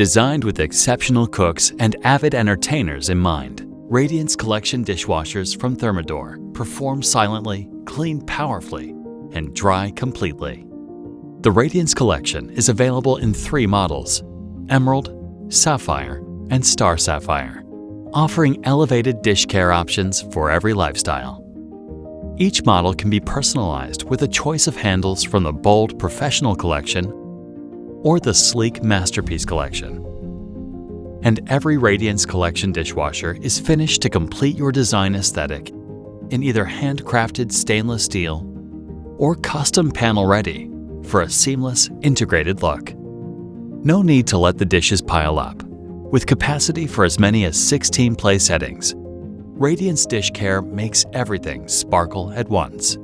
Designed with exceptional cooks and avid entertainers in mind, Radiance Collection Dishwashers from Thermador perform silently, clean powerfully, and dry completely. The Radiance Collection is available in 3 models: Emerald, Sapphire, and Star Sapphire, offering elevated dish care options for every lifestyle. Each model can be personalized with a choice of handles from the bold Professional Collection or the sleek Masterpiece Collection. And every Radiance Collection dishwasher is finished to complete your design aesthetic in either handcrafted stainless steel or custom panel ready for a seamless, integrated look. No need to let the dishes pile up. With capacity for as many as 16 place settings, Radiance Dish Care makes everything sparkle at once.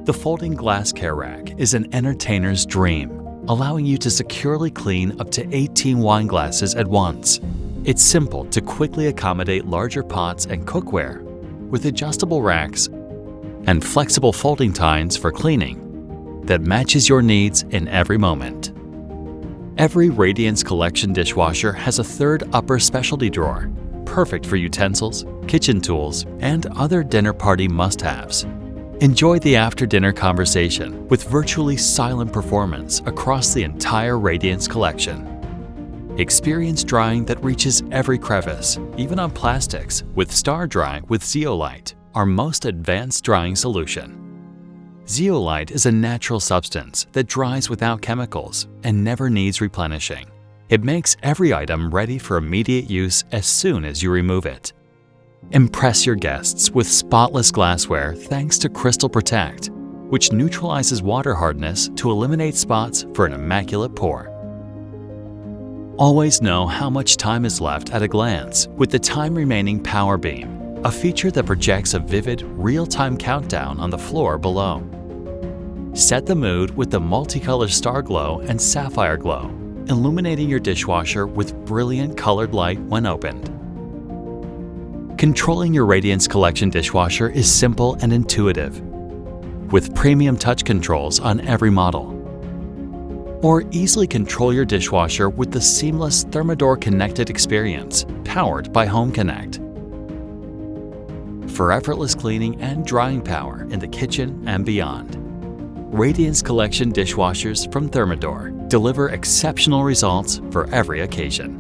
The folding glass care rack is an entertainer's dream, allowing you to securely clean up to 18 wine glasses at once. It's simple to quickly accommodate larger pots and cookware with adjustable racks and flexible folding tines for cleaning that matches your needs in every moment. Every Radiance Collection dishwasher has a 3rd upper specialty drawer, perfect for utensils, kitchen tools, and other dinner party must-haves. Enjoy the after-dinner conversation with virtually silent performance across the entire Radiance Collection. Experience drying that reaches every crevice, even on plastics, with Star Dry with Zeolite, our most advanced drying solution. Zeolite is a natural substance that dries without chemicals and never needs replenishing. It makes every item ready for immediate use as soon as you remove it. Impress your guests with spotless glassware thanks to Crystal Protect, which neutralizes water hardness to eliminate spots for an immaculate pour. Always know how much time is left at a glance with the Time Remaining Power Beam, a feature that projects a vivid, real-time countdown on the floor below. Set the mood with the multicolor Star Glow and Sapphire Glow, illuminating your dishwasher with brilliant colored light when opened. Controlling your Radiance Collection dishwasher is simple and intuitive, with premium touch controls on every model. Or easily control your dishwasher with the seamless Thermador connected experience, powered by Home Connect. For effortless cleaning and drying power in the kitchen and beyond, Radiance Collection dishwashers from Thermador deliver exceptional results for every occasion.